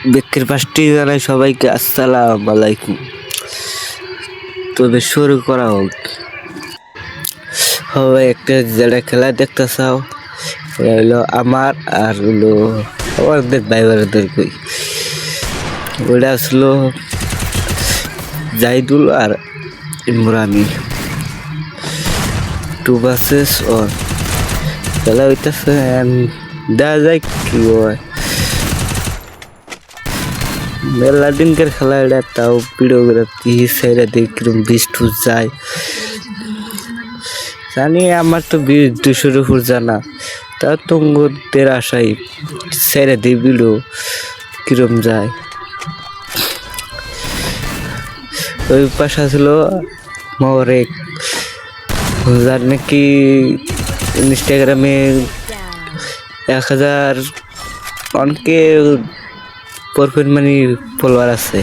বেকের পাশটি জানাই সবাইকে আসসালাম আলাইকুম। তবে শুরু করা হোক। হবে একটা যেটা খেলা দেখতে চাও হলো আমার আর হলো আমাদের ভাইবারদের কই ওটা আসলো জাহিদুল আর ইমরানি 2 versus 1 খেলা হইতেছে। দেখা যায় কি হয়। মেলা দিনকার খেলা এটা, তাও ভিডিওগ্রাফি সাইডে দেখি কিরম বৃষ্টি যায় জানি। আমার তো 200-র উপর জানা, তা তোমাদের আশাই সাইডে দিয়ে ভিডিও কিরম যায়। ওই পাশা ছিল মরেক, যার নাকি ইনস্টাগ্রামে 1000 অনেকে প্রফিট মানি ফলোয়ার আছে।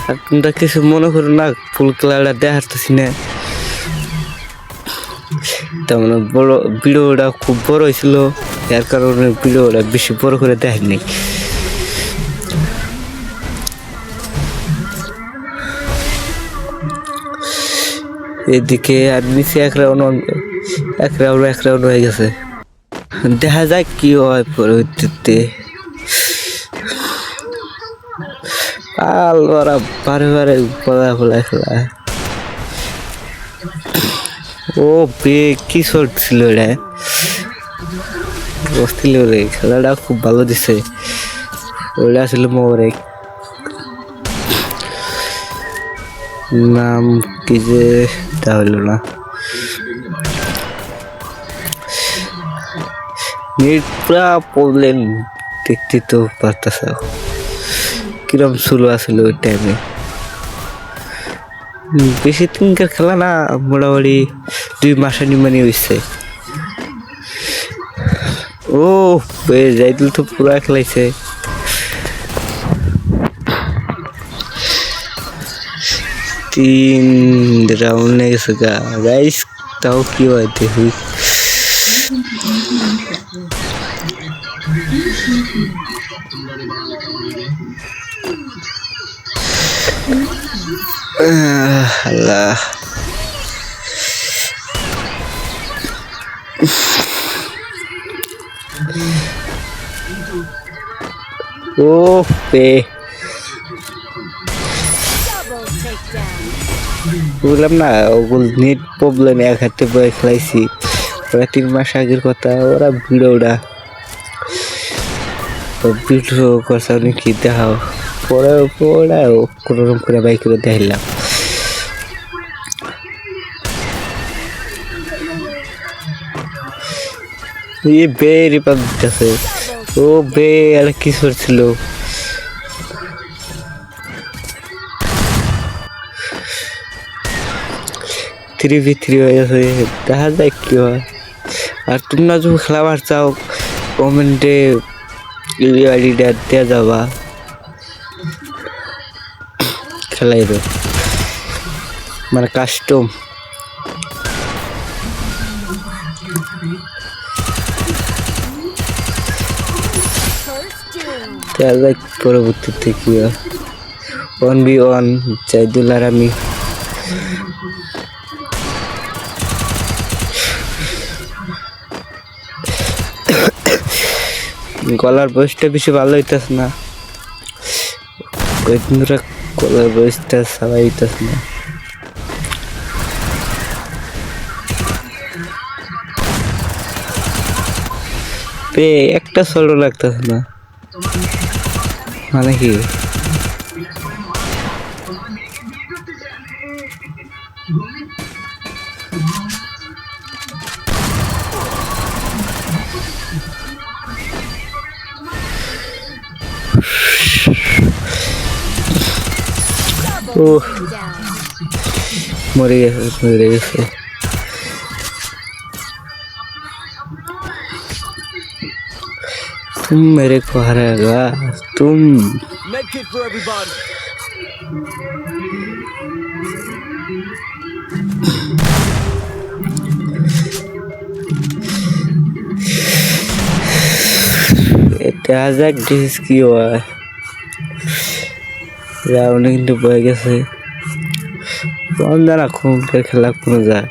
আর তোমরা কিছু মনে করো না, ফুল খেলাটা দেখাতেছি না, তার মানে বড় ভিডিওটা খুব বড় হয়েছিল, এর কারণে ভিডিওটা বেশি বড় করে দেখেনি। এদিকে আর নিচে এক রাউন্ড হয়ে গেছে। দেখা যায় কি হয় পরবর্তীতে। ওরা বারে ফলা খেলা। ও বে কি শর্ট ছিল এটা, বসছিল রে, খেলাটা খুব ভালো দিছে। ওটা ছিল মোরেক, নাম কি যে তা হইল না। নেট পুরা প্রবলেম, দেখতে তো পারতাছ কিরম শুরু আসছিল ওই টাইমে। বেশি দিনকার খেলা না, মোটামুটি 2 মাসের নিমানি হয়েছে। ও যাইতুল তো পুরা খেলাইছে। তিন রাউন্ড হয়ে গেছে গাইস, তাও কি হয় দেখি। আল্লাহ ও পে বললাম না, ওগুলো নেট প্রবলেম, এক হাতে বয়ে খেলাইছি। ওরা 3 মাস আগের কথা, ওরা ভিডিও করছে কি দেখাও পরে কোনোরকম করে বাইক করে দেখাইলাম। বে রিপাব দিতেছে। ও বে আর কি করছিল। 3v3 হয়ে গেছে, দেখা যায় কি হয়। আর তোমরা যদি খেলাবার চাও কমেন্টে আইডিটা দেওয়া যাবা, খেলাই দেব মানে কাস্টম। দেখা যায় পরবর্তীতে কি হয়। 1v1 জাহিদুল আর আমি। গলার বয়সটা বেশি ভালো হইতেছে না, কয়েকদিন ধরে গলার বয়সটা সবাই হইতেছে না। একটা সল্ট লাগতেছে না, মানে কি ও মরে গেছে। तुम मेरे को हराएगा तुम। Medkit for everybody. দেখা যাক ডিস কি হয়। রাউন্ডে কিন্তু বয়ে গেছে, কোন জানা কোনটার খেলা কোনো যায়।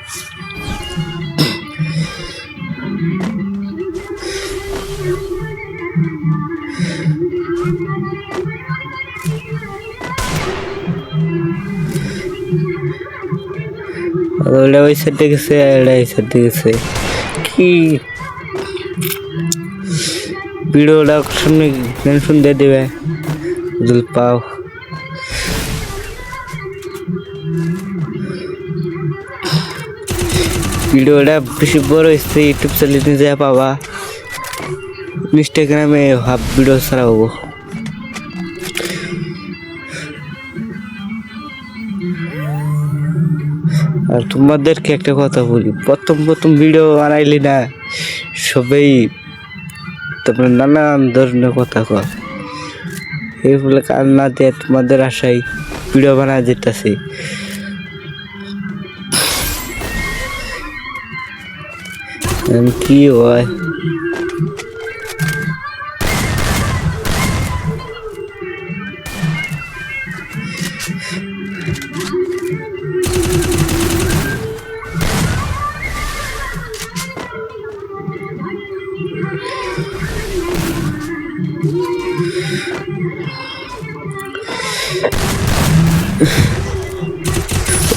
ওটা ওই সাইডে গেছে, এটা এই সাইডে গেছে। কি ভিডিওটা সামনে মেনশন দিয়ে দেবে যদি পাও। ভিডিওটা বেশি বড় হয়েছে, ইউটিউব চ্যানেলে যা পাবা। ইনস্টাগ্রামে হাফ ভিডিও ছাড়াবো। আর তোমাদেরকে একটা কথা বলি, প্রথম প্রথম ভিডিও বানাইলি না সবাই তারপরে নানান ধরনের কথা কয়, এই বলে কান না দিয়ে তোমাদের আশায় ভিডিও বানায় যেতেছি। কি হয়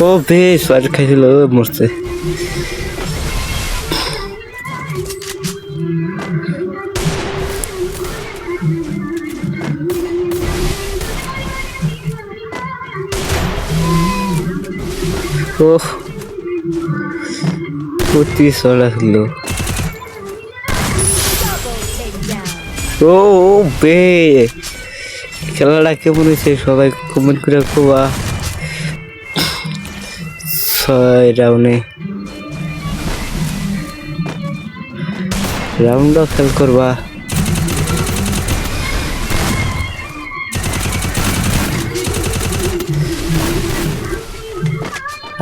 ও বেশ আর খাইছিল মরছে। ওহ প্রতি চলা ছিল। ও বে খেলাটা কেমন হয়েছে সবাই কমেন্ট করে কোয়া। 6 রাউন্ডও খেল করবা।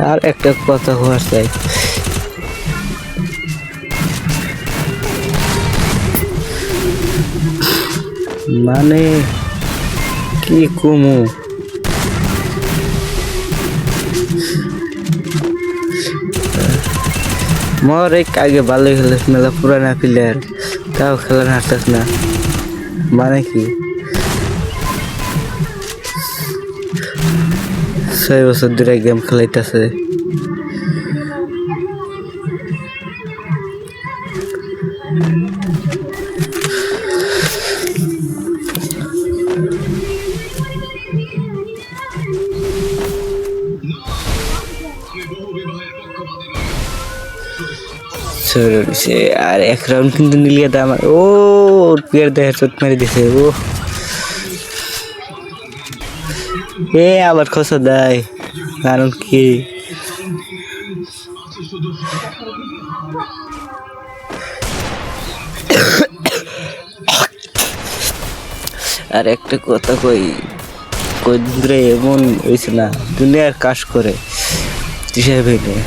আর একটা কথা হওয়ার চাই, মানে কি কমু মর এক আগে ভালো খেলিস, মেলা পুরানা প্লেয়ার তাও খেলা হারতাস না, মানে কি 6 বছর ধরে গেম খেলাইতেছে। আর 1 রাউন্ড কিন্তু নিলিয়ে দাম। ও প্লেয়ার দেখে চোট মেরে দিছে। ও এ আবার খসা দেয়, কারণ কি আর একটা কথা কই, কদিন ধরে এমন হয়েছে না দুনিয়ার কাজ করে হিসেবে নেই।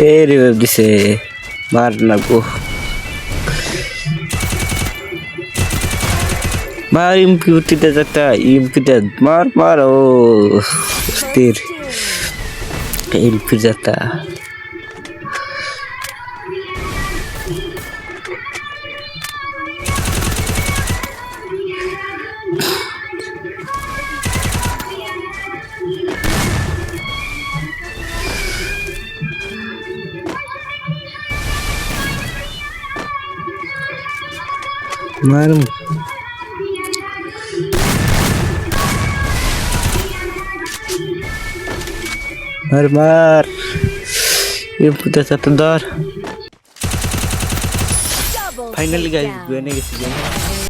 এ রিভাইভ দিছে, মার না গো, মার ইমপিউটিতে যাতা ইমপিটা মার মার। ও স্থির ইমপি যাতা মার মার মার এমপুতে সাথে ধর Double ফাইনালি গাইস takedown. বেনে গেছি